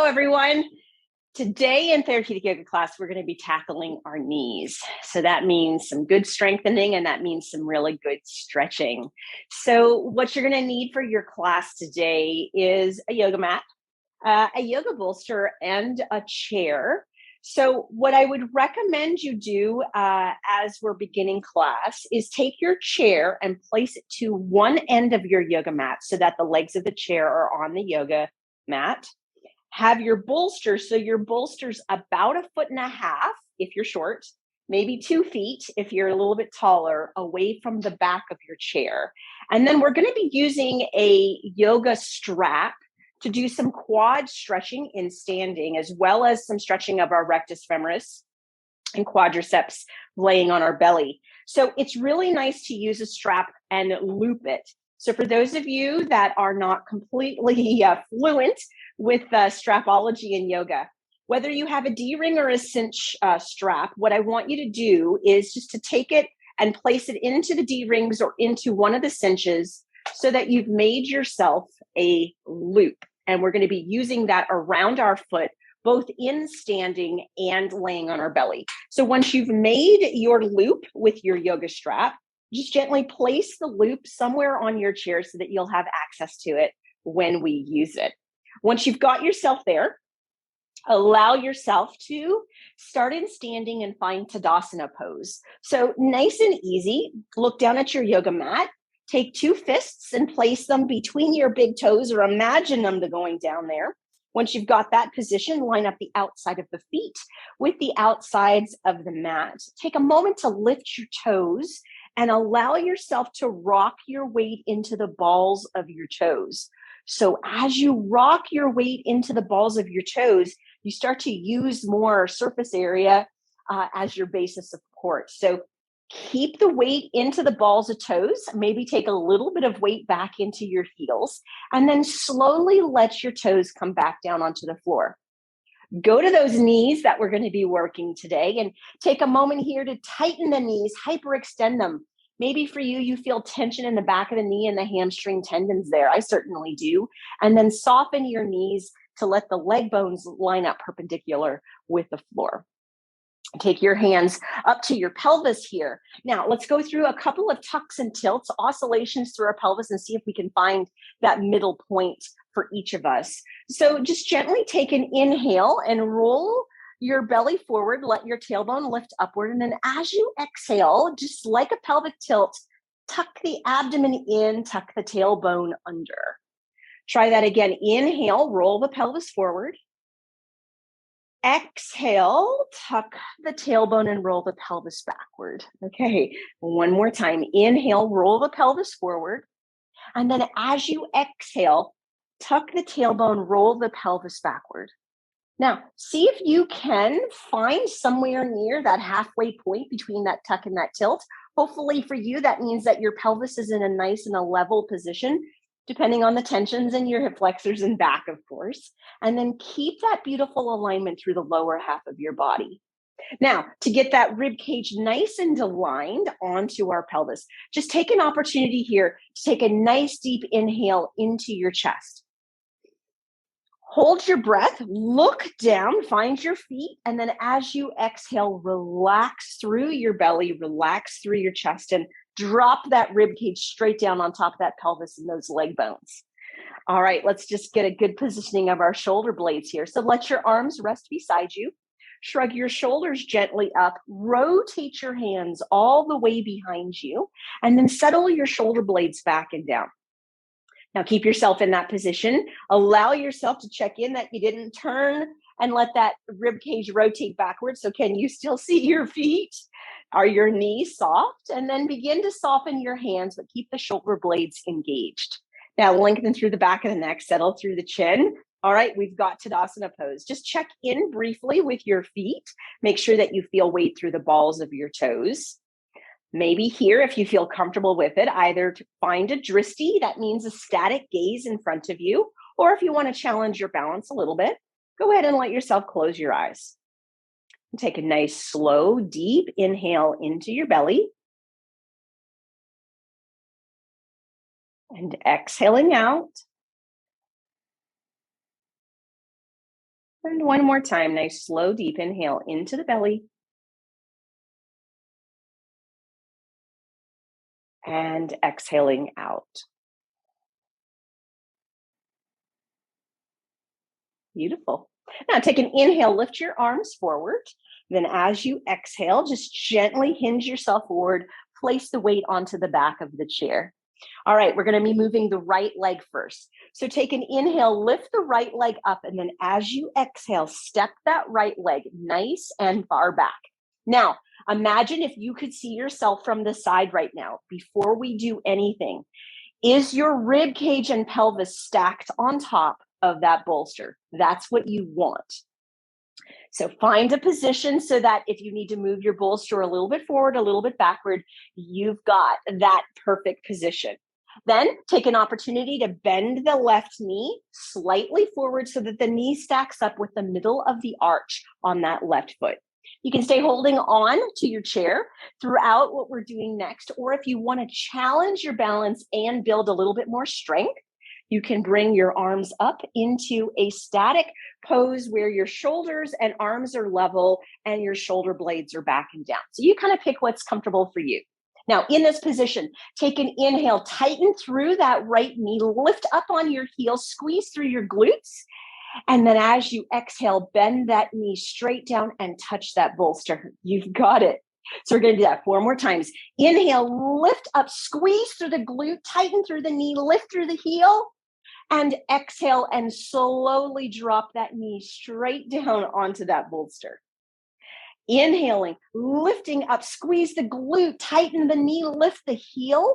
everyone. Today in Therapeutic Yoga class, we're going to be tackling our knees. So that means some good strengthening and that means some really good stretching. So what you're going to need for your class today is a yoga mat, a yoga bolster, and a chair. So what I would recommend you do as we're beginning class is take your chair and place it to one end of your yoga mat so that the legs of the chair are on the yoga mat. Have your bolster, so your bolster's about 1.5 feet if you're short, maybe 2 feet if you're a little bit taller, away from the back of your chair. And then we're going to be using a yoga strap to do some quad stretching in standing, as well as some stretching of our rectus femoris and quadriceps laying on our belly. So it's really nice to use a strap and loop it. So for those of you that are not completely fluent with strapology in yoga, whether you have a D-ring or a cinch strap, what I want you to do is just to take it and place it into the D-rings or into one of the cinches so that you've made yourself a loop. And we're going to be using that around our foot, both in standing and laying on our belly. So once you've made your loop with your yoga strap, just gently place the loop somewhere on your chair so that you'll have access to it when we use it. Once you've got yourself there, allow yourself to start in standing and find Tadasana pose. So nice and easy, look down at your yoga mat, take 2 fists and place them between your big toes or imagine them going down there. Once you've got that position, line up the outside of the feet with the outsides of the mat. Take a moment to lift your toes and allow yourself to rock your weight into the balls of your toes. So as you rock your weight into the balls of your toes, you start to use more surface area as your base of support. So keep the weight into the balls of toes, maybe take a little bit of weight back into your heels, and then slowly let your toes come back down onto the floor. Go to those knees that we're going to be working today and take a moment here to tighten the knees, hyperextend them. Maybe for you, you feel tension in the back of the knee and the hamstring tendons there. I certainly do. And then soften your knees to let the leg bones line up perpendicular with the floor. Take your hands up to your pelvis here. Now, let's go through a couple of tucks and tilts, oscillations through our pelvis, and see if we can find that middle point for each of us. So just gently take an inhale and roll your belly forward, let your tailbone lift upward. And then as you exhale, just like a pelvic tilt, tuck the abdomen in, tuck the tailbone under. Try that again. Inhale, roll the pelvis forward. Exhale, tuck the tailbone and roll the pelvis backward. Okay, one more time. Inhale, roll the pelvis forward. And then as you exhale, tuck the tailbone, roll the pelvis backward. Now, see if you can find somewhere near that halfway point between that tuck and that tilt. Hopefully for you, that means that your pelvis is in a nice and a level position, depending on the tensions in your hip flexors and back, of course. And then keep that beautiful alignment through the lower half of your body. Now, to get that rib cage nice and aligned onto our pelvis, just take an opportunity here to take a nice deep inhale into your chest. Hold your breath, look down, find your feet, and then as you exhale, relax through your belly, relax through your chest, and drop that rib cage straight down on top of that pelvis and those leg bones. All right, let's just get a good positioning of our shoulder blades here. So let your arms rest beside you. Shrug your shoulders gently up, rotate your hands all the way behind you, and then settle your shoulder blades back and down. Now keep yourself in that position. Allow yourself to check in that you didn't turn and let that rib cage rotate backwards. So can you still see your feet? Are your knees soft? And then begin to soften your hands, but keep the shoulder blades engaged. Now lengthen through the back of the neck, settle through the chin. All right, we've got Tadasana pose. Just check in briefly with your feet. Make sure that you feel weight through the balls of your toes. Maybe here, if you feel comfortable with it, either to find a dristi, that means a static gaze in front of you, or if you want to challenge your balance a little bit, go ahead and let yourself close your eyes. Take a nice, slow, deep inhale into your belly. And exhaling out. And one more time, nice slow deep inhale into the belly. And exhaling out. Beautiful. Now take an inhale, lift your arms forward. Then as you exhale, just gently hinge yourself forward, place the weight onto the back of the chair. All right, we're going to be moving the right leg first. So take an inhale, lift the right leg up, and then as you exhale, step that right leg nice and far back. Now, imagine if you could see yourself from the side right now. Before we do anything, is your rib cage and pelvis stacked on top of that bolster? That's what you want. So find a position so that if you need to move your bolster a little bit forward, a little bit backward, you've got that perfect position. Then take an opportunity to bend the left knee slightly forward so that the knee stacks up with the middle of the arch on that left foot. You can stay holding on to your chair throughout what we're doing next, or if you want to challenge your balance and build a little bit more strength, you can bring your arms up into a static pose where your shoulders and arms are level and your shoulder blades are back and down. So you kind of pick what's comfortable for you. Now, in this position, take an inhale, tighten through that right knee, lift up on your heels, squeeze through your glutes. And then as you exhale, bend that knee straight down and touch that bolster. You've got it. So we're going to do that 4 more times. Inhale, lift up, squeeze through the glute, tighten through the knee, lift through the heel. And exhale and slowly drop that knee straight down onto that bolster. Inhaling, lifting up, squeeze the glute, tighten the knee, lift the heel.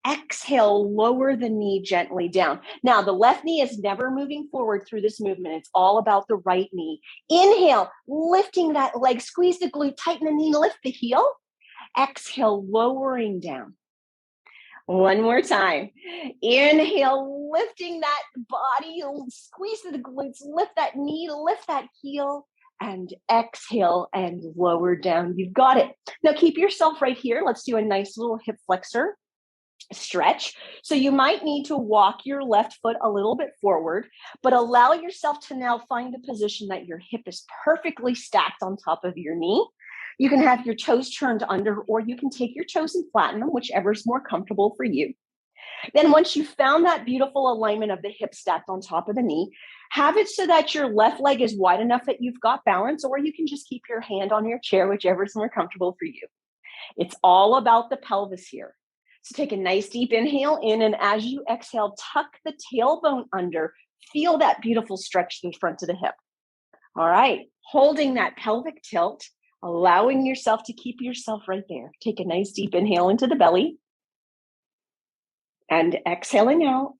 Exhale, lower the knee gently down. Now, the left knee is never moving forward through this movement. It's all about the right knee. Inhale, lifting that leg, squeeze the glute, tighten the knee, lift the heel. Exhale, lowering down. One more time. Inhale, lifting that body, squeeze through the glutes, lift that knee, lift that heel, and exhale and lower down. You've got it. Now keep yourself right here. Let's do a nice little hip flexor stretch. So you might need to walk your left foot a little bit forward, but allow yourself to now find a position that your hip is perfectly stacked on top of your knee. You can have your toes turned under, or you can take your toes and flatten them, whichever is more comfortable for you. Then once you've found that beautiful alignment of the hip stacked on top of the knee, have it so that your left leg is wide enough that you've got balance, or you can just keep your hand on your chair, whichever is more comfortable for you. It's all about the pelvis here. So take a nice deep inhale in, and as you exhale, tuck the tailbone under. Feel that beautiful stretch through the front of the hip. All right, holding that pelvic tilt, allowing yourself to keep yourself right there. Take a nice deep inhale into the belly and exhaling out.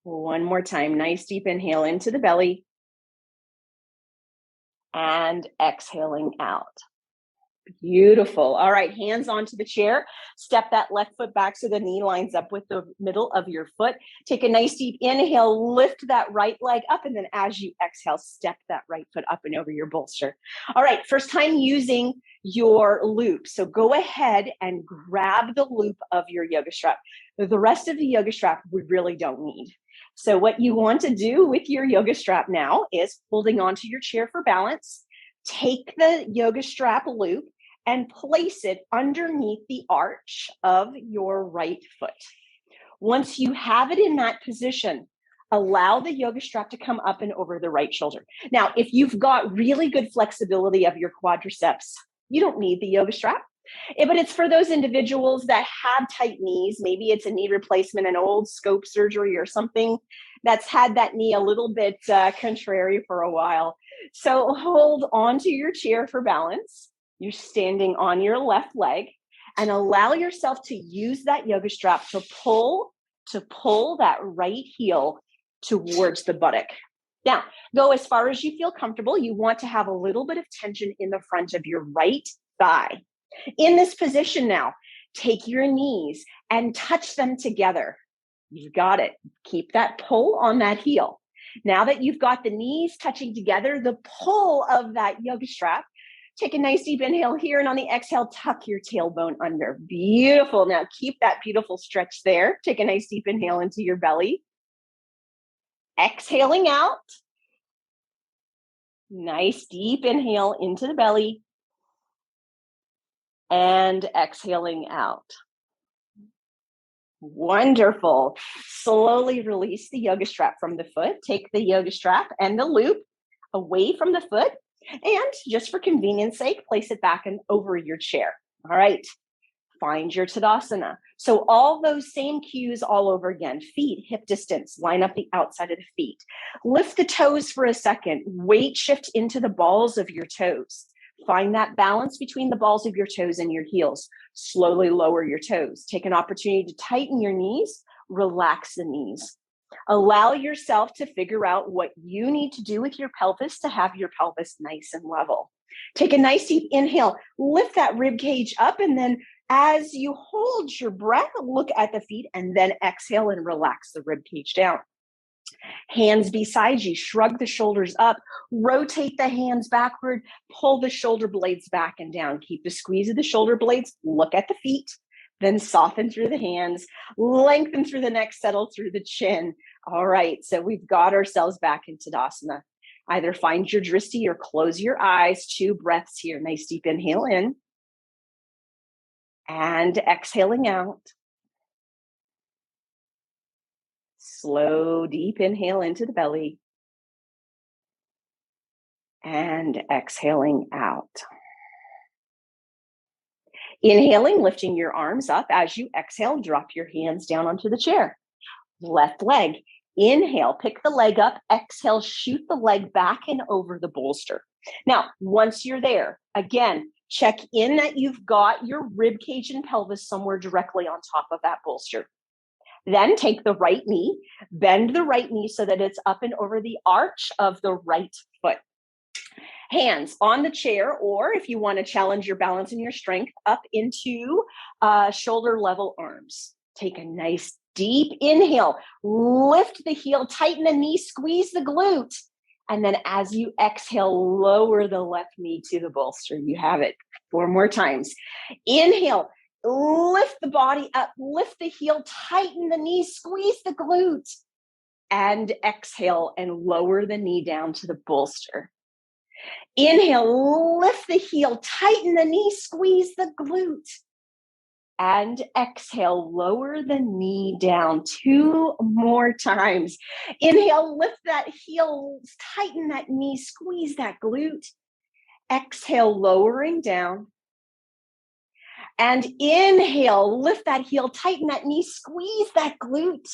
One more time, nice deep inhale into the belly and exhaling out. Beautiful. All right, hands onto the chair. Step that left foot back so the knee lines up with the middle of your foot. Take a nice deep inhale, lift that right leg up, and then as you exhale, step that right foot up and over your bolster. All right, first time using your loop. So go ahead and grab the loop of your yoga strap. The rest of the yoga strap we really don't need. So what you want to do with your yoga strap now is holding onto your chair for balance. Take the yoga strap loop and place it underneath the arch of your right foot. Once you have it in that position, allow the yoga strap to come up and over the right shoulder. Now, if you've got really good flexibility of your quadriceps, you don't need the yoga strap. But it's for those individuals that have tight knees. Maybe it's a knee replacement, an old scope surgery or something that's had that knee a little bit contrary for a while. So hold onto your chair for balance. You're standing on your left leg and allow yourself to use that yoga strap to pull that right heel towards the buttock. Now, go as far as you feel comfortable. You want to have a little bit of tension in the front of your right thigh. In this position now, take your knees and touch them together. You've got it. Keep that pull on that heel. Now that you've got the knees touching together, the pull of that yoga strap, take a nice deep inhale here, and on the exhale, tuck your tailbone under. Beautiful. Now keep that beautiful stretch there. Take a nice deep inhale into your belly Exhaling out. Nice deep inhale into the belly. And exhaling out. Wonderful. Slowly release the yoga strap from the foot. Take the yoga strap and the loop away from the foot. And just for convenience sake, place it back and over your chair. All right. Find your Tadasana. So all those same cues all over again. Feet, hip distance, line up the outside of the feet. Lift the toes for a second. Weight shift into the balls of your toes. Find that balance between the balls of your toes and your heels. Slowly lower your toes. Take an opportunity to tighten your knees. Relax the knees. Allow yourself to figure out what you need to do with your pelvis to have your pelvis nice and level. Take a nice deep inhale. Lift that rib cage up, and then as you hold your breath, look at the feet and then exhale and relax the rib cage down. Hands beside you, shrug the shoulders up, rotate the hands backward, pull the shoulder blades back and down. Keep the squeeze of the shoulder blades, look at the feet, then soften through the hands, lengthen through the neck, settle through the chin. All right, so we've got ourselves back in Tadasana. Either find your drishti or close your eyes. 2 breaths here. Nice deep inhale in. And exhaling out. Slow, deep inhale into the belly. And exhaling out. Inhaling, lifting your arms up. As you exhale, drop your hands down onto the chair. Left leg. Inhale, pick the leg up. Exhale, shoot the leg back and over the bolster. Now, once you're there, again, check in that you've got your rib cage and pelvis somewhere directly on top of that bolster. Then take the right knee, bend the right knee so that it's up and over the arch of the right foot. Hands on the chair, or if you want to challenge your balance and your strength, up into shoulder level arms. Take a nice deep inhale, lift the heel, tighten the knee, squeeze the glute. And then as you exhale, lower the left knee to the bolster. You have it 4 more times. Inhale, lift the body up, lift the heel, tighten the knee, squeeze the glute. And exhale and lower the knee down to the bolster. Inhale, lift the heel, tighten the knee, squeeze the glute. And exhale, lower the knee down 2 more times. Inhale, lift that heel, tighten that knee, squeeze that glute. Exhale, lowering down. And inhale, lift that heel, tighten that knee, squeeze that glute.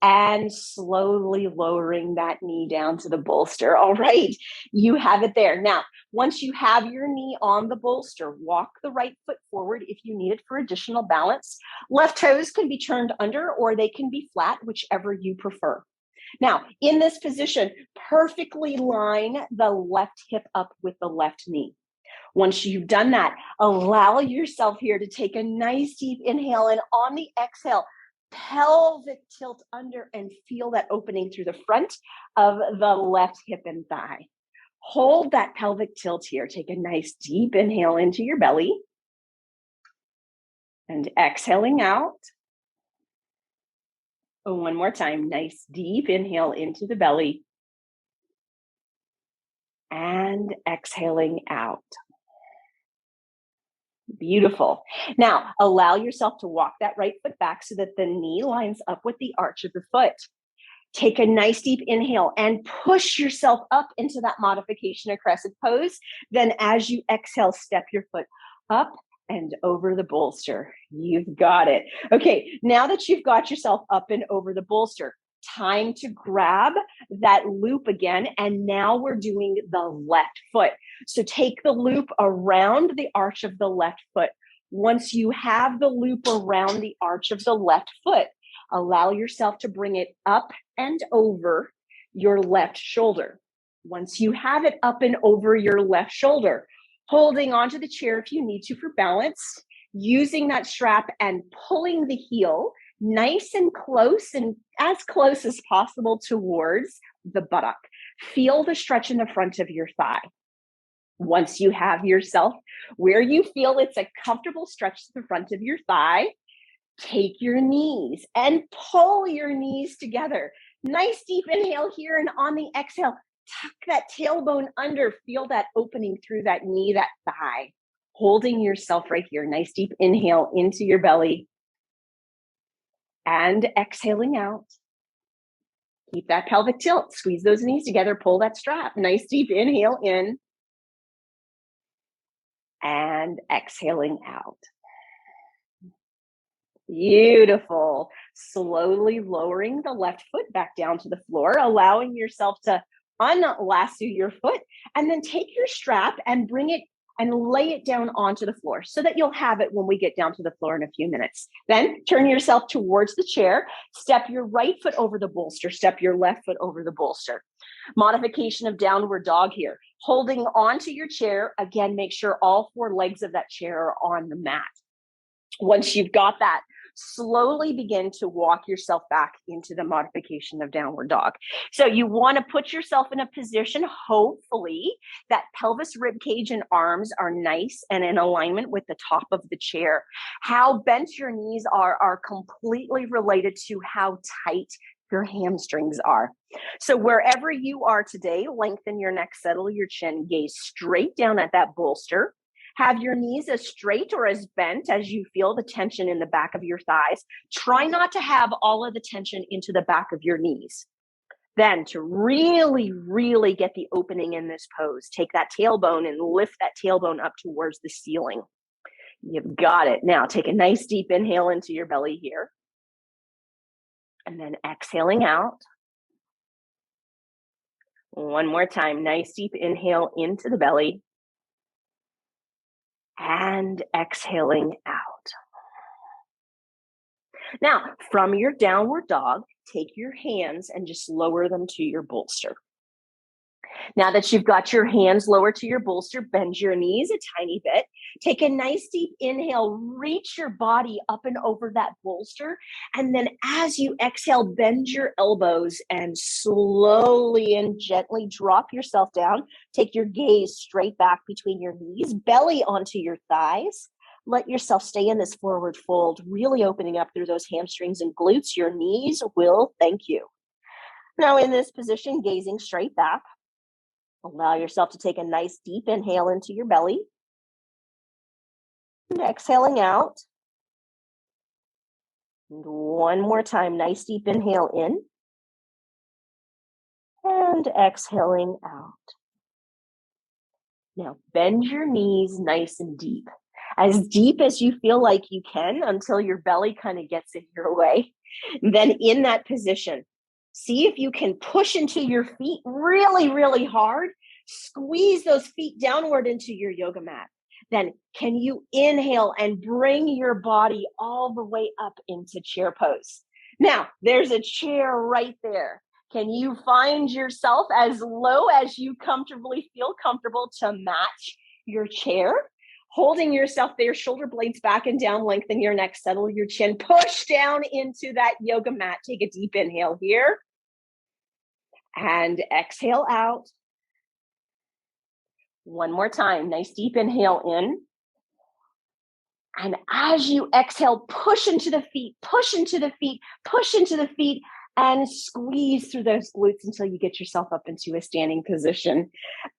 And slowly lowering that knee down to the bolster. All right, you have it there. Now, once you have your knee on the bolster, walk the right foot forward if you need it for additional balance. Left toes can be turned under or they can be flat, whichever you prefer. Now, in this position, perfectly line the left hip up with the left knee. Once you've done that, allow yourself here to take a nice deep inhale, and on the exhale, pelvic tilt under and feel that opening through the front of the left hip and thigh. Hold that pelvic tilt here. Take a nice deep inhale into your belly and exhaling out. 1 more time. Nice deep inhale into the belly and exhaling out. Beautiful. Now, allow yourself to walk that right foot back so that the knee lines up with the arch of the foot. Take a nice deep inhale and push yourself up into that modification of crescent pose. Then as you exhale, step your foot up and over the bolster. You've got it. Okay, now that you've got yourself up and over the bolster, time to grab that loop again. And now we're doing the left foot. So take the loop around the arch of the left foot. Once you have the loop around the arch of the left foot, allow yourself to bring it up and over your left shoulder. Once you have it up and over your left shoulder, holding onto the chair if you need to for balance, using that strap and pulling the heel nice and close and as close as possible towards the buttock. Feel the stretch in the front of your thigh. Once you have yourself where you feel it's a comfortable stretch to the front of your thigh, take your knees and pull your knees together. Nice deep inhale here, and on the exhale, tuck that tailbone under. Feel that opening through that knee, that thigh. Holding yourself right here. Nice deep inhale into your belly. And exhaling out. Keep that pelvic tilt. Squeeze those knees together. Pull that strap. Nice deep inhale in. And exhaling out. Beautiful. Slowly lowering the left foot back down to the floor, allowing yourself to unlasso your foot, and then take your strap and bring it and lay it down onto the floor so that you'll have it when we get down to the floor in a few minutes. Then turn yourself towards the chair, step your right foot over the bolster, step your left foot over the bolster. Modification of downward dog here. Holding onto your chair, again, make sure all 4 legs of that chair are on the mat. Once you've got that, slowly begin to walk yourself back into the modification of downward dog. So you want to put yourself in a position, hopefully, that pelvis, rib cage, and arms are nice and in alignment with the top of the chair. How bent your knees are completely related to how tight your hamstrings are. So wherever you are today, lengthen your neck, settle your chin, gaze straight down at that bolster. Have your knees as straight or as bent as you feel the tension in the back of your thighs. Try not to have all of the tension into the back of your knees. Then to really, really get the opening in this pose, take that tailbone and lift that tailbone up towards the ceiling. You've got it. Now take a nice deep inhale into your belly here. And then exhaling out. One more time, nice deep inhale into the belly. And exhaling out. Now, from your downward dog, take your hands and just lower them to your bolster. Now that you've got your hands lower to your bolster, bend your knees a tiny bit. Take a nice deep inhale, reach your body up and over that bolster. And then as you exhale, bend your elbows and slowly and gently drop yourself down. Take your gaze straight back between your knees, belly onto your thighs. Let yourself stay in this forward fold, really opening up through those hamstrings and glutes. Your knees will thank you. Now in this position, gazing straight back. Allow yourself to take a nice deep inhale into your belly. And exhaling out. And one more time, nice deep inhale in. And exhaling out. Now bend your knees nice and deep as you feel like you can until your belly kind of gets in your way. And then in that position, see if you can push into your feet really, really hard. Squeeze those feet downward into your yoga mat. Then can you inhale and bring your body all the way up into chair pose? Now, there's a chair right there. Can you find yourself as low as you comfortably feel comfortable to match your chair? Holding yourself there, shoulder blades back and down, lengthen your neck, settle your chin, push down into that yoga mat. Take a deep inhale here. And exhale out. One more time, nice deep inhale in. And as you exhale, push into the feet, push into the feet, push into the feet, and squeeze through those glutes until you get yourself up into a standing position.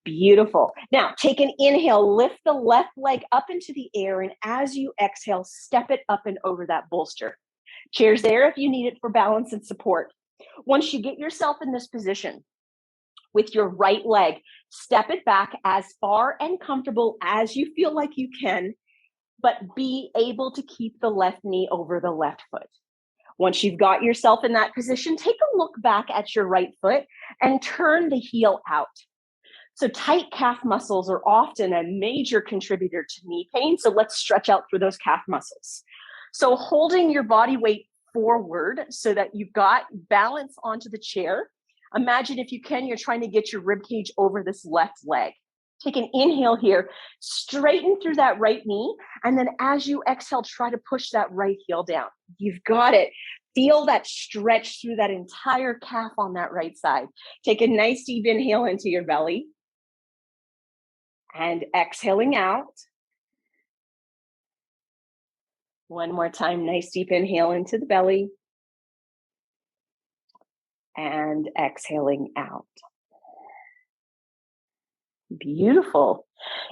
Beautiful. Now, take an inhale, lift the left leg up into the air, and as you exhale, step it up and over that bolster. Chair's there if you need it for balance and support. Once you get yourself in this position, with your right leg, step it back as far and comfortable as you feel like you can, but be able to keep the left knee over the left foot. Once you've got yourself in that position, take a look back at your right foot and turn the heel out. So tight calf muscles are often a major contributor to knee pain. So let's stretch out through those calf muscles. So holding your body weight forward so that you've got balance onto the chair. Imagine if you can, you're trying to get your rib cage over this left leg. Take an inhale here, straighten through that right knee. And then as you exhale, try to push that right heel down. You've got it. Feel that stretch through that entire calf on that right side. Take a nice deep inhale into your belly. And exhaling out. One more time, nice deep inhale into the belly. and exhaling out. Beautiful.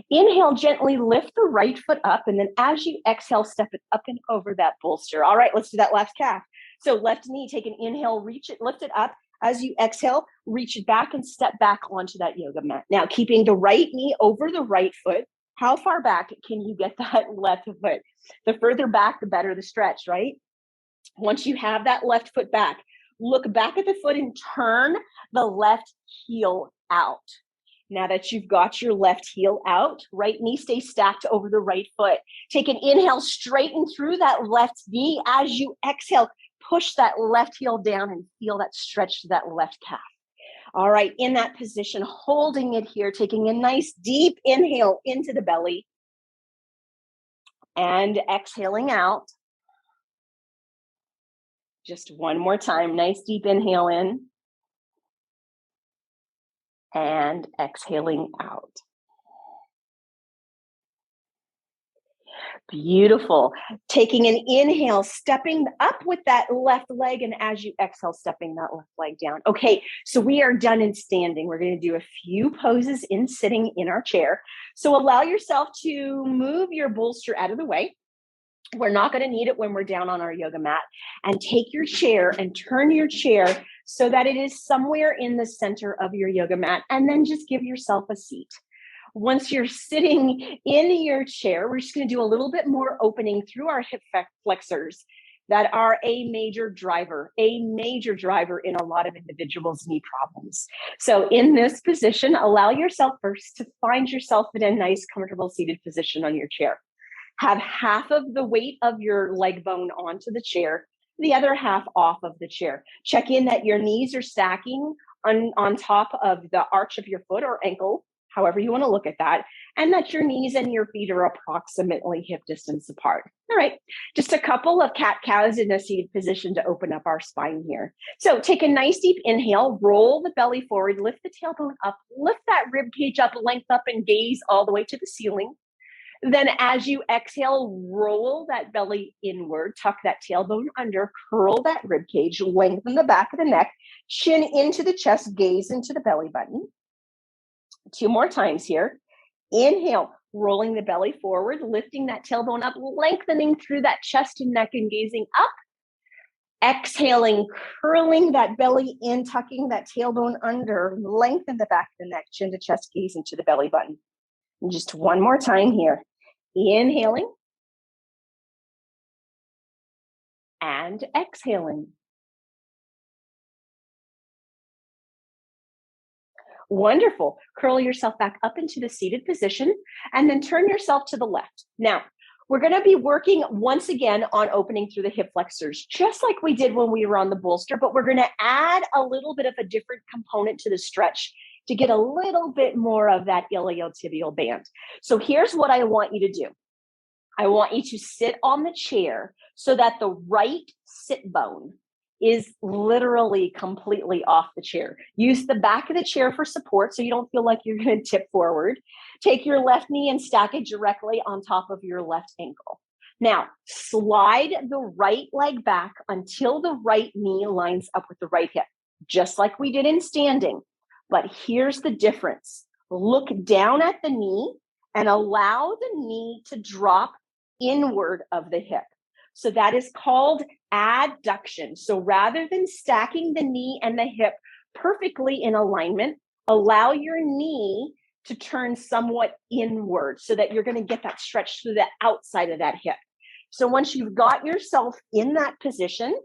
Inhale, gently lift the right foot up, and then as you exhale, step it up and over that bolster. All right, let's do that left calf. So left knee, take an inhale, reach it, lift it up. As you exhale, reach it back and step back onto that yoga mat. Now, keeping the right knee over the right foot. How far back can you get that left foot? The further back, the better the stretch, right? Once you have that left foot back, look back at the foot and turn the left heel out. Now that you've got your left heel out, right knee stays stacked over the right foot. Take an inhale, straighten through that left knee. As you exhale, push that left heel down and feel that stretch to that left calf. All right, in that position, holding it here, taking a nice deep inhale into the belly and exhaling out. Just one more time, nice deep inhale in and exhaling out. Beautiful. Taking an inhale, stepping up with that left leg, and as you exhale, stepping that left leg down. Okay, so we are done in standing. We're going to do a few poses in sitting in our chair. So allow yourself to move your bolster out of the way. We're not going to need it when we're down on our yoga mat. And take your chair and turn your chair so that it is somewhere in the center of your yoga mat, and then just give yourself a seat. Once you're sitting in your chair, we're just going to do a little bit more opening through our hip flexors that are a major driver in a lot of individuals' knee problems. So in this position, allow yourself first to find yourself in a nice, comfortable seated position on your chair. Have half of the weight of your leg bone onto the chair, the other half off of the chair. Check in that your knees are stacking on top of the arch of your foot or ankle, however you want to look at that, and that your knees and your feet are approximately hip distance apart. All right, just a couple of cat-cows in a seated position to open up our spine here. So take a nice deep inhale, roll the belly forward, lift the tailbone up, lift that rib cage up, length up, and gaze all the way to the ceiling. Then as you exhale, roll that belly inward, tuck that tailbone under, curl that rib cage, lengthen the back of the neck, chin into the chest, gaze into the belly button. 2 more times here. Inhale, rolling the belly forward, lifting that tailbone up, lengthening through that chest and neck and gazing up. Exhaling, curling that belly in, tucking that tailbone under, lengthen the back of the neck, chin to chest, gaze into the belly button. And just one more time here. Inhaling and exhaling. Wonderful. Curl yourself back up into the seated position and then turn yourself to the left. Now, we're going to be working once again on opening through the hip flexors, just like we did when we were on the bolster, but we're going to add a little bit of a different component to the stretch to get a little bit more of that iliotibial band. So here's what I want you to do. I want you to sit on the chair so that the right sit bone is literally completely off the chair. Use the back of the chair for support so you don't feel like you're going to tip forward. Take your left knee and stack it directly on top of your left ankle. Now, slide the right leg back until the right knee lines up with the right hip, just like we did in standing. But here's the difference. Look down at the knee and allow the knee to drop inward of the hip. So that is called adduction. So rather than stacking the knee and the hip perfectly in alignment, allow your knee to turn somewhat inward so that you're going to get that stretch through the outside of that hip. So once you've got yourself in that position,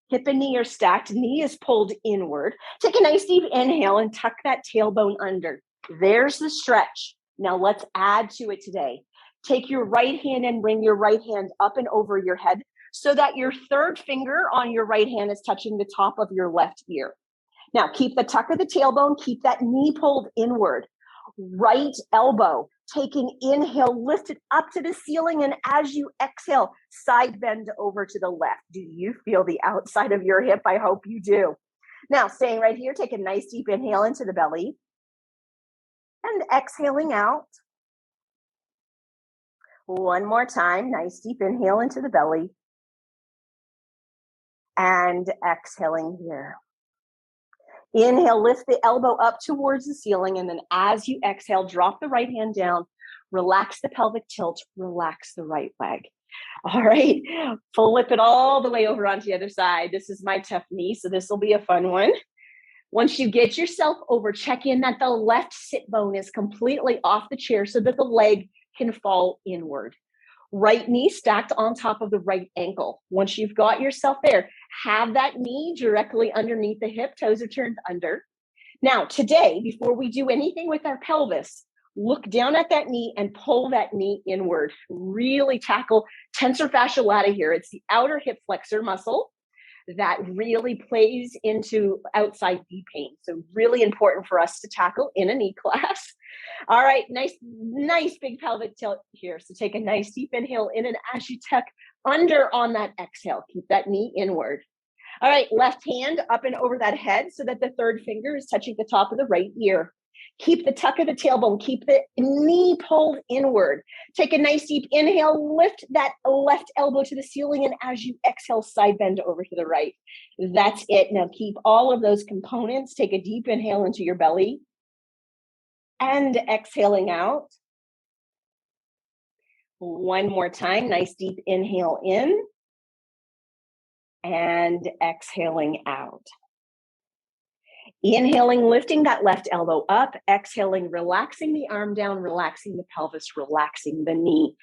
hip and knee are stacked, knee is pulled inward. Take a nice deep inhale and tuck that tailbone under. There's the stretch. Now let's add to it today. Take your right hand and bring your right hand up and over your head so that your third finger on your right hand is touching the top of your left ear. Now keep the tuck of the tailbone, keep that knee pulled inward. Right elbow, taking inhale, lift it up to the ceiling, and as you exhale, side bend over to the left. Do you feel the outside of your hip? I hope you do. Now, staying right here, take a nice deep inhale into the belly and exhaling out. One more time, nice deep inhale into the belly and exhaling here. Inhale, lift the elbow up towards the ceiling. And then as you exhale, drop the right hand down, relax the pelvic tilt, relax the right leg. All right, flip it all the way over onto the other side. This is my tough knee, so this will be a fun one. Once you get yourself over, check in that the left sit bone is completely off the chair so that the leg can fall inward. Right knee stacked on top of the right ankle. Once you've got yourself there, have that knee directly underneath the hip, toes are turned under. Now, today, before we do anything with our pelvis, look down at that knee and pull that knee inward. Really tackle tensor fascia lata here. It's the outer hip flexor muscle that really plays into outside knee pain. So really important for us to tackle in a knee class. All right, nice big pelvic tilt here. So take a nice deep inhale in, and as you tuck under on that exhale, keep that knee inward. All right, left hand up and over that head so that the third finger is touching the top of the right ear. Keep the tuck of the tailbone, keep the knee pulled inward. Take a nice deep inhale, lift that left elbow to the ceiling, and as you exhale, side bend over to the right. That's it. Now keep all of those components. Take a deep inhale into your belly and exhaling out. One more time, nice deep inhale in and exhaling out. Inhaling, lifting that left elbow up, exhaling, relaxing the arm down, relaxing the pelvis, relaxing the knee.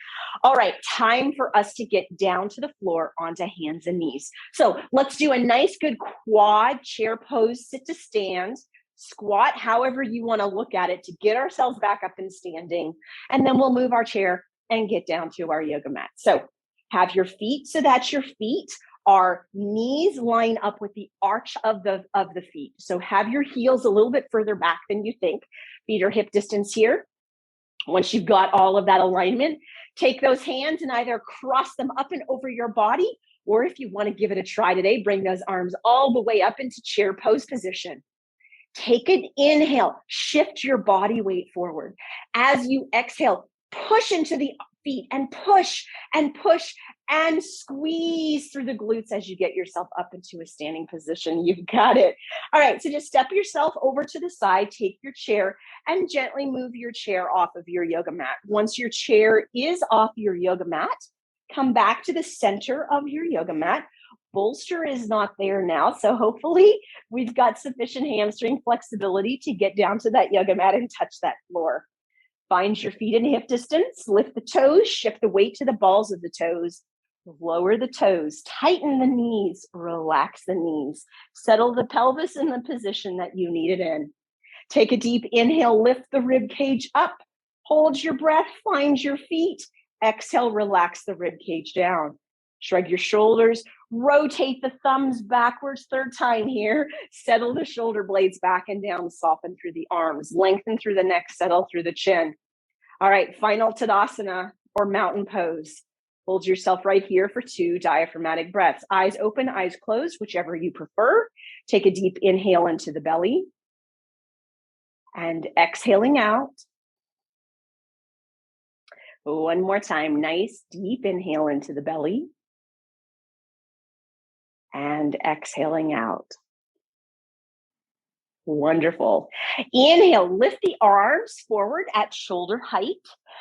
All right, time for us to get down to the floor onto hands and knees. So let's do a nice good quad chair pose, sit to stand, squat, however you want to look at it to get ourselves back up and standing. And then we'll move our chair and get down to our yoga mat. So have your feet so that your feet our knees line up with the arch of the feet. So have your heels a little bit further back than you think. Feet are hip distance here. Once you've got all of that alignment, take those hands and either cross them up and over your body, or if you want to give it a try today, bring those arms all the way up into chair pose position. Take an inhale, shift your body weight forward. As you exhale, push into the feet and push and squeeze through the glutes as you get yourself up into a standing position. You've got it. All right, so just step yourself over to the side, take your chair and gently move your chair off of your yoga mat. Once your chair is off your yoga mat, come back to the center of your yoga mat. Bolster is not there now, so hopefully we've got sufficient hamstring flexibility to get down to that yoga mat and touch that floor. Find your feet in hip distance, lift the toes, shift the weight to the balls of the toes, lower the toes, tighten the knees, relax the knees, settle the pelvis in the position that you need it in. Take a deep inhale, lift the rib cage up, hold your breath, find your feet, exhale, relax the rib cage down. Shrug your shoulders, rotate the thumbs backwards, third time here, settle the shoulder blades back and down, soften through the arms, lengthen through the neck, settle through the chin. All right, final Tadasana or mountain pose. Hold yourself right here for 2 diaphragmatic breaths. Eyes open, eyes closed, whichever you prefer. Take a deep inhale into the belly and exhaling out. One more time, nice deep inhale into the belly and exhaling out. Wonderful. Inhale, lift the arms forward at shoulder height.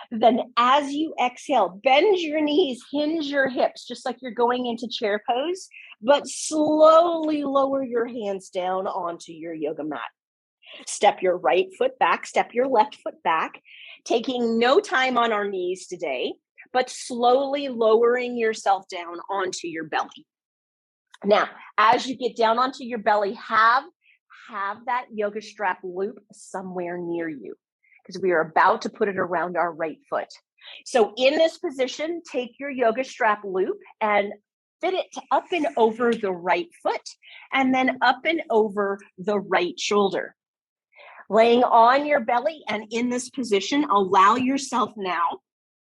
Then as you exhale, bend your knees, hinge your hips, just like you're going into chair pose, but slowly lower your hands down onto your yoga mat. Step your right foot back, step your left foot back, taking no time on our knees today, but slowly lowering yourself down onto your belly. Now, as you get down onto your belly, have that yoga strap loop somewhere near you because we are about to put it around our right foot. So in this position, take your yoga strap loop and fit it up and over the right foot and then up and over the right shoulder. Laying on your belly and in this position, allow yourself now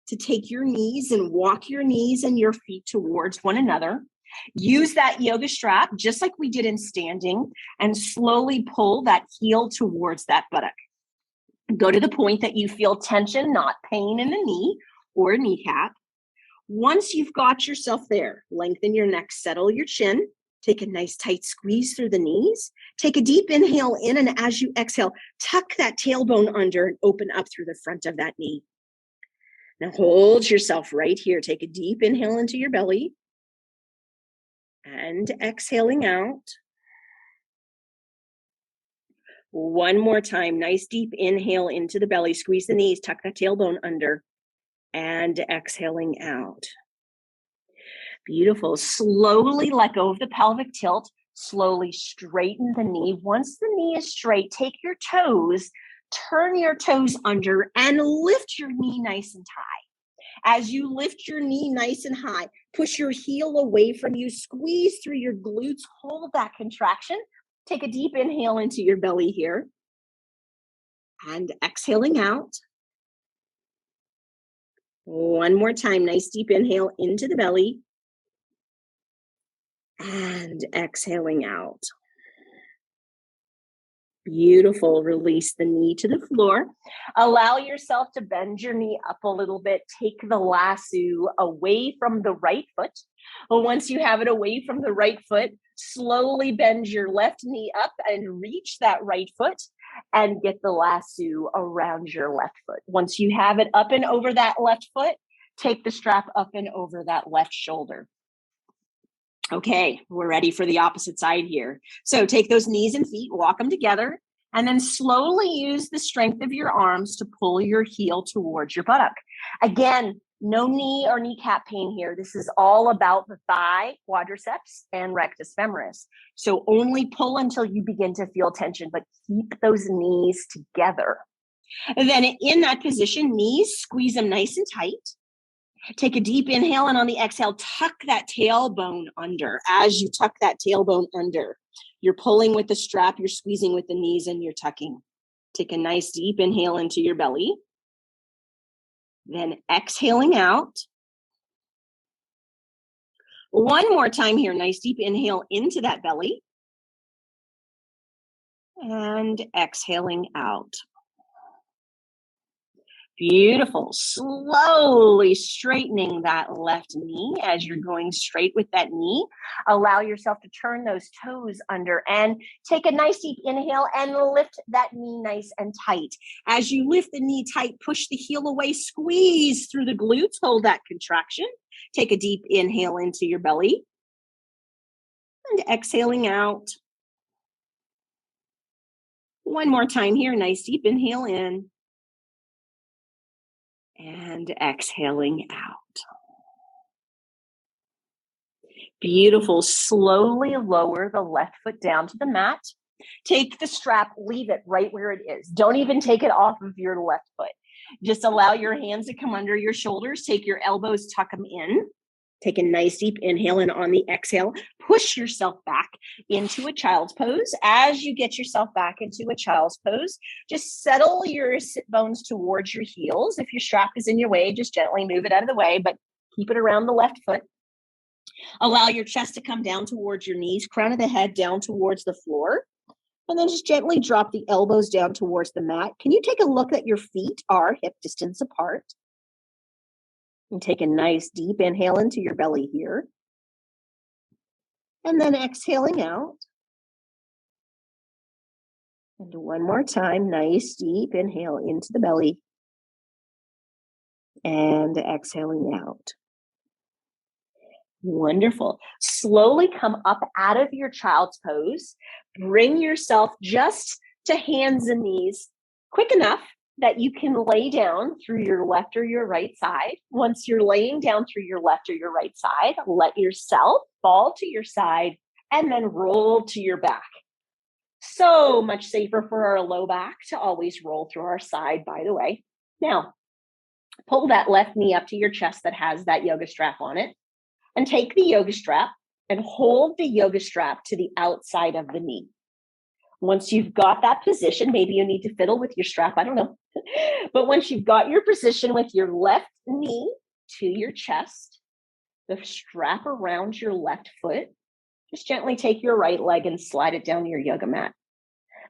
to take your knees and walk your knees and your feet towards one another. Use that yoga strap, just like we did in standing, and slowly pull that heel towards that buttock. Go to the point that you feel tension, not pain in the knee or kneecap. Once you've got yourself there, lengthen your neck, settle your chin, Take a nice tight squeeze through the knees. Take a deep inhale in, and as you exhale, tuck that tailbone under and open up through the front of that knee. Now hold yourself right here. Take a deep inhale into your belly and exhaling out. One more time, nice deep inhale into the belly. Squeeze the knees, tuck that tailbone under and exhaling out. Beautiful. Slowly let go of the pelvic tilt. Slowly straighten the knee. Once the knee is straight, take your toes, turn your toes under and lift your knee nice and high. As you lift your knee nice and high, push your heel away from you, squeeze through your glutes, hold that contraction. Take a deep inhale into your belly here and exhaling out. One more time, nice deep inhale into the belly and exhaling out. Beautiful. Release the knee to the floor. Allow yourself to bend your knee up a little bit. Take the lasso away from the right foot. Once you have it away from the right foot, slowly bend your left knee up and reach that right foot and get the lasso around your left foot. Once you have it up and over that left foot, take the strap up and over that left shoulder. Okay, we're ready for the opposite side here. So take those knees and feet, walk them together, and then slowly use the strength of your arms to pull your heel towards your buttock. Again, no knee or kneecap pain here. This is all about the thigh, quadriceps, and rectus femoris. So only pull until you begin to feel tension, but keep those knees together. And then in that position, knees, squeeze them nice and tight. Take a deep inhale, and on the exhale, tuck that tailbone under. As you tuck that tailbone under, you're pulling with the strap, you're squeezing with the knees, and you're tucking. Take a nice deep inhale into your belly. Then exhaling out. One more time here, nice deep inhale into that belly. And exhaling out. Beautiful. Slowly straightening that left knee as you're going straight with that knee. Allow yourself to turn those toes under and take a nice deep inhale and lift that knee nice and tight. As you lift the knee tight, push the heel away, squeeze through the glutes, hold that contraction. Take a deep inhale into your belly and exhaling out. One more time here, nice deep inhale in. And exhaling out. Beautiful. Slowly lower the left foot down to the mat. Take the strap, leave it right where it is. Don't even take it off of your left foot. Just allow your hands to come under your shoulders. Take your elbows, tuck them in. Take a nice deep inhale, and on the exhale, push yourself back into a child's pose. As you get yourself back into a child's pose, just settle your sit bones towards your heels. If your strap is in your way, just gently move it out of the way, but keep it around the left foot. Allow your chest to come down towards your knees, crown of the head down towards the floor, and then just gently drop the elbows down towards the mat. Can you take a look that your feet are hip distance apart? And take a nice deep inhale into your belly here. And then exhaling out. And one more time, nice deep inhale into the belly. And exhaling out. Wonderful. Slowly come up out of your child's pose. Bring yourself just to hands and knees, quick enough that you can lay down through your left or your right side. Once you're laying down through your left or your right side, let yourself fall to your side and then roll to your back. So much safer for our low back to always roll through our side, by the way. Now, pull that left knee up to your chest that has that yoga strap on it, and take the yoga strap and hold the yoga strap to the outside of the knee. Once you've got that position, maybe you need to fiddle with your strap, I don't know. But once you've got your position with your left knee to your chest, the strap around your left foot, just gently take your right leg and slide it down your yoga mat.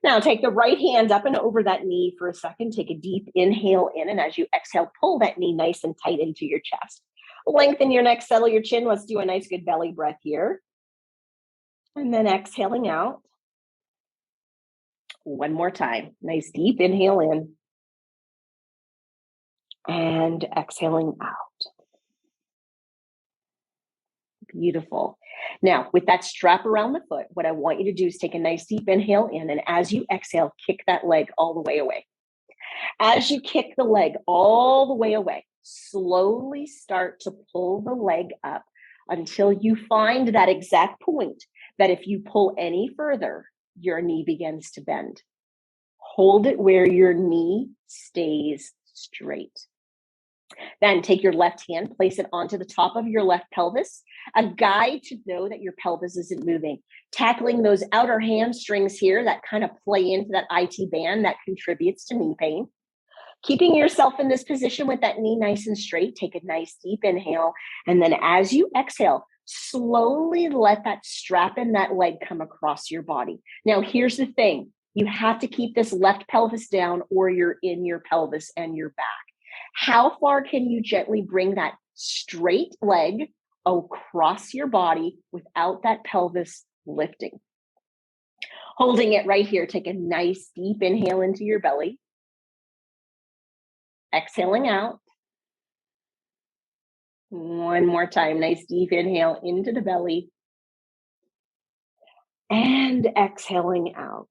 Now take the right hand up and over that knee for a second. Take a deep inhale in, and as you exhale, pull that knee nice and tight into your chest. Lengthen your neck, settle your chin. Let's do a nice good belly breath here. And then exhaling out. One more time. Nice deep inhale in. And exhaling out. Beautiful. Now, with that strap around the foot, what I want you to do is take a nice deep inhale in, and as you exhale, kick that leg all the way away. As you kick the leg all the way away, slowly start to pull the leg up until you find that exact point that if you pull any further, your knee begins to bend. Hold it where your knee stays straight. Then take your left hand, place it onto the top of your left pelvis, a guide to know that your pelvis isn't moving. Tackling those outer hamstrings here that kind of play into that IT band that contributes to knee pain. Keeping yourself in this position with that knee nice and straight, take a nice deep inhale. And then as you exhale, slowly let that strap in that leg come across your body. Now, here's the thing. You have to keep this left pelvis down or you're in your pelvis and your back. How far can you gently bring that straight leg across your body without that pelvis lifting? Holding it right here, take a nice deep inhale into your belly. Exhaling out. One more time, nice deep inhale into the belly. And exhaling out.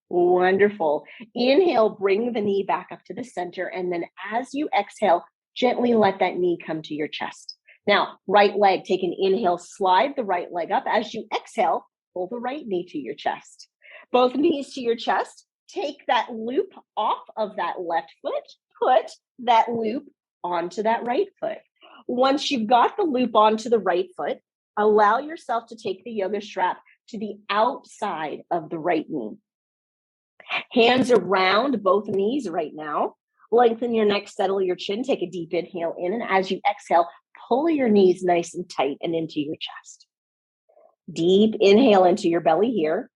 Wonderful. Inhale, bring the knee back up to the center. And then as you exhale, gently let that knee come to your chest. Now, right leg, take an inhale, slide the right leg up. As you exhale, pull the right knee to your chest. Both knees to your chest. Take that loop off of that left foot. Put that loop onto that right foot. Once you've got the loop onto the right foot, allow yourself to take the yoga strap to the outside of the right knee. Hands around both knees right now. Lengthen your neck, settle your chin. Take a deep inhale in. And as you exhale, pull your knees nice and tight and into your chest. Deep inhale into your belly here.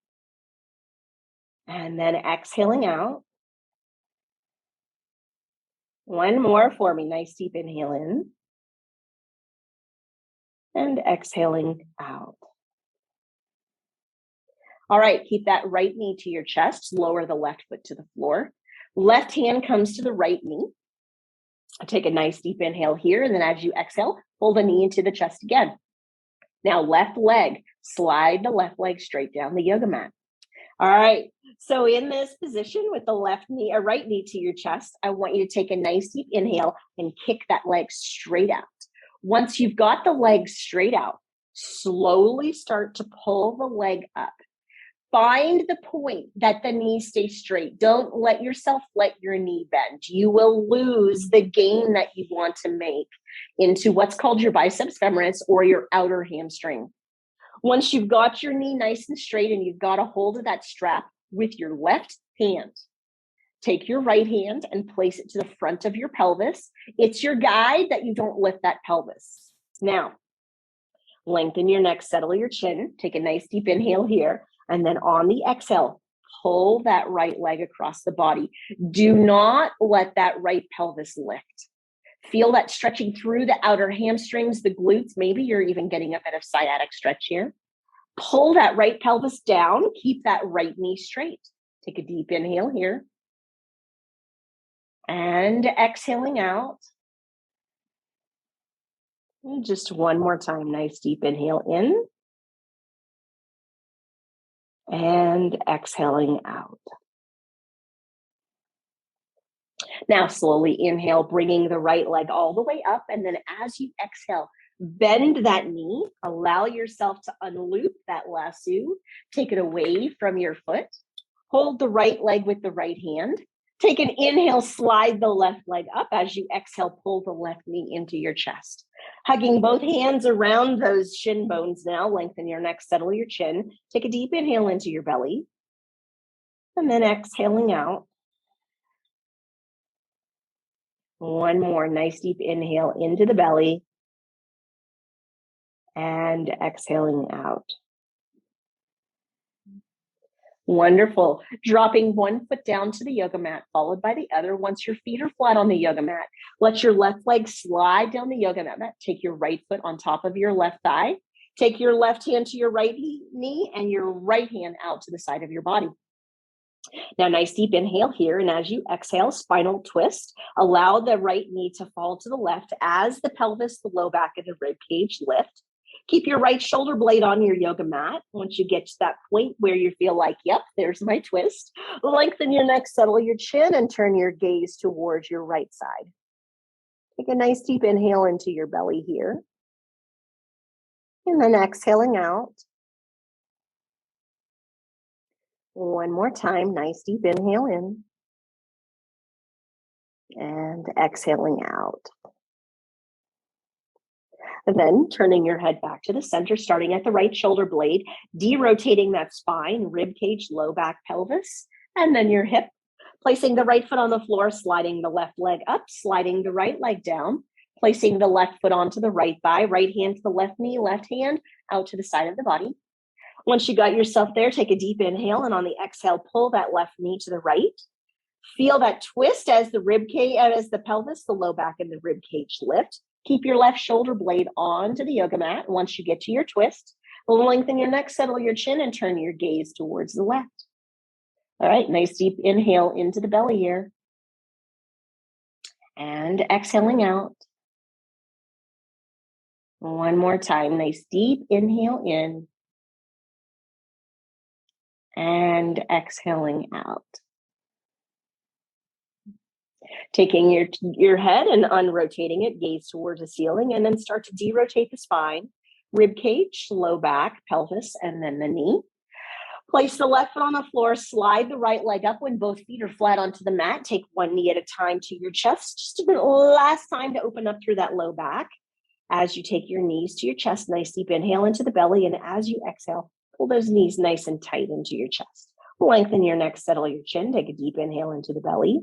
And then exhaling out. One more for me. Nice deep inhale in. And exhaling out. All right, keep that right knee to your chest. Lower the left foot to the floor. Left hand comes to the right knee. Take a nice deep inhale here. And then as you exhale, pull the knee into the chest again. Now, left leg, slide the left leg straight down the yoga mat. All right, so in this position with the left knee or right knee to your chest, I want you to take a nice deep inhale and kick that leg straight out. Once you've got the leg straight out, slowly start to pull the leg up. Find the point that the knee stays straight. Don't let yourself let your knee bend. You will lose the gain that you want to make into what's called your biceps femoris or your outer hamstring. Once you've got your knee nice and straight and you've got a hold of that strap with your left hand, take your right hand and place it to the front of your pelvis. It's your guide that you don't lift that pelvis. Now, lengthen your neck, settle your chin, take a nice deep inhale here. And then on the exhale, pull that right leg across the body. Do not let that right pelvis lift. Feel that stretching through the outer hamstrings, the glutes. Maybe you're even getting a bit of sciatic stretch here. Pull that right pelvis down. Keep that right knee straight. Take a deep inhale here. And exhaling out. And just one more time. Nice deep inhale in. And exhaling out. Now, slowly inhale, bringing the right leg all the way up. And then as you exhale, bend that knee. Allow yourself to unloop that lasso. Take it away from your foot. Hold the right leg with the right hand. Take an inhale, slide the left leg up. As you exhale, pull the left knee into your chest. Hugging both hands around those shin bones now. Lengthen your neck, settle your chin. Take a deep inhale into your belly. And then exhaling out. One more nice deep inhale into the belly. And exhaling out. Wonderful. Dropping one foot down to the yoga mat, followed by the other. Once your feet are flat on the yoga mat, let your left leg slide down the yoga mat. Take your right foot on top of your left thigh. Take your left hand to your right knee and your right hand out to the side of your body. Now, nice deep inhale here. And as you exhale, spinal twist. Allow the right knee to fall to the left as the pelvis, the low back, and the rib cage lift. Keep your right shoulder blade on your yoga mat. Once you get to that point where you feel like, yep, there's my twist, lengthen your neck, settle your chin, and turn your gaze towards your right side. Take a nice deep inhale into your belly here. And then exhaling out. One more time, nice deep inhale in. And exhaling out. And then turning your head back to the center, starting at the right shoulder blade, derotating that spine, rib cage, low back, pelvis, and then your hip. Placing the right foot on the floor, sliding the left leg up, sliding the right leg down, placing the left foot onto the right thigh, right hand to the left knee, left hand out to the side of the body. Once you got yourself there, take a deep inhale, and on the exhale, pull that left knee to the right. Feel that twist as the rib cage, as the pelvis, the low back, and the rib cage lift. Keep your left shoulder blade onto the yoga mat. Once you get to your twist, lengthen your neck, settle your chin, and turn your gaze towards the left. All right, nice deep inhale into the belly here. And exhaling out. One more time, nice deep inhale in. And exhaling out. Taking your head and unrotating it, gaze towards the ceiling, and then start to derotate the spine, rib cage, low back, pelvis, and then the knee. Place the left foot on the floor, slide the right leg up when both feet are flat onto the mat. Take one knee at a time to your chest. Just a last time to open up through that low back. As you take your knees to your chest, nice deep inhale into the belly, and as you exhale, pull those knees nice and tight into your chest. Lengthen your neck, settle your chin, take a deep inhale into the belly.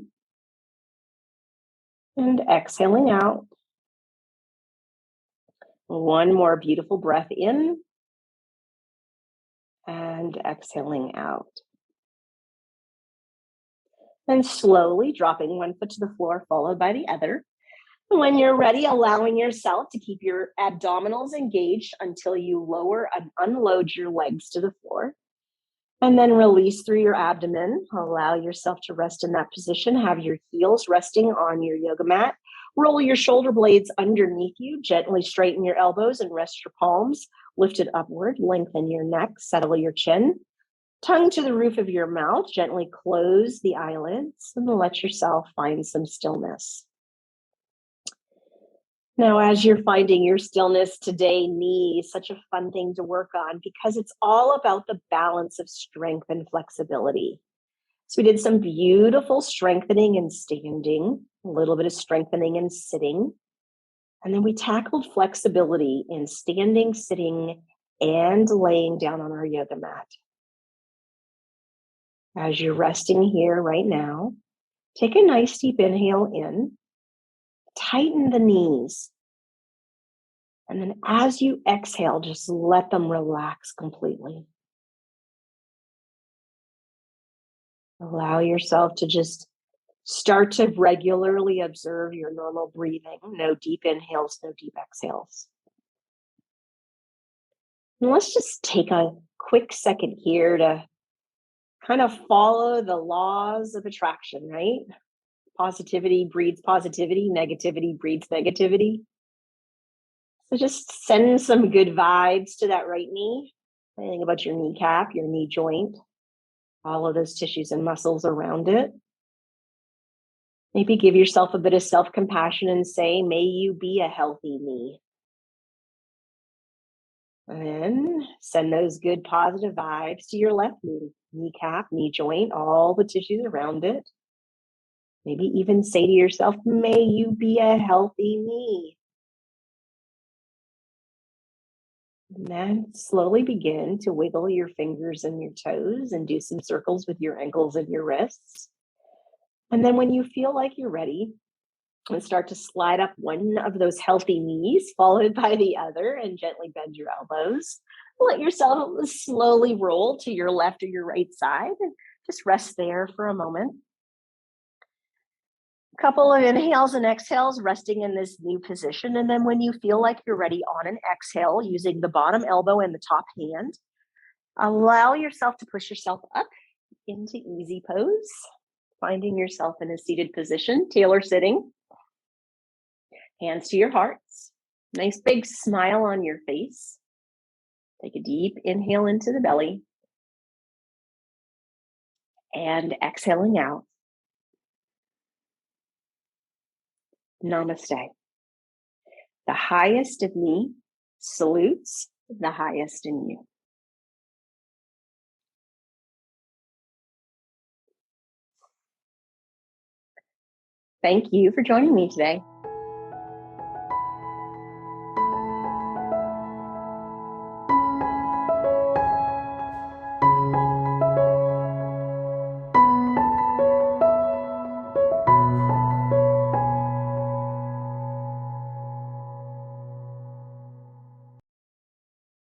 And exhaling out. One more beautiful breath in. And exhaling out. And slowly dropping one foot to the floor, followed by the other. When you're ready, allowing yourself to keep your abdominals engaged until you lower and unload your legs to the floor. And then release through your abdomen. Allow yourself to rest in that position. Have your heels resting on your yoga mat. Roll your shoulder blades underneath you. Gently straighten your elbows and rest your palms. Lift it upward. Lengthen your neck. Settle your chin. Tongue to the roof of your mouth. Gently close the eyelids and let yourself find some stillness. Now, as you're finding your stillness today, knee is such a fun thing to work on because it's all about the balance of strength and flexibility. So we did some beautiful strengthening and standing, a little bit of strengthening and sitting. And then we tackled flexibility in standing, sitting, and laying down on our yoga mat. As you're resting here right now, take a nice deep inhale in. Tighten the knees. And then as you exhale, just let them relax completely. Allow yourself to just start to regularly observe your normal breathing. No deep inhales, no deep exhales. And let's just take a quick second here to kind of follow the laws of attraction, right? Positivity breeds positivity, negativity breeds negativity. So just send some good vibes to that right knee. Think about your kneecap, your knee joint, all of those tissues and muscles around it. Maybe give yourself a bit of self-compassion and say, may you be a healthy knee. And then send those good positive vibes to your left knee, kneecap, knee joint, all the tissues around it. Maybe even say to yourself, may you be a healthy knee. And then slowly begin to wiggle your fingers and your toes and do some circles with your ankles and your wrists. And then when you feel like you're ready, and start to slide up one of those healthy knees, followed by the other, and gently bend your elbows. Let yourself slowly roll to your left or your right side, and just rest there for a moment. Couple of inhales and exhales, resting in this new position. And then when you feel like you're ready on an exhale, using the bottom elbow and the top hand, allow yourself to push yourself up into easy pose, finding yourself in a seated position, tailor sitting. Hands to your hearts. Nice big smile on your face. Take a deep inhale into the belly. And exhaling out. Namaste. The highest of me salutes the highest in you. Thank you for joining me today.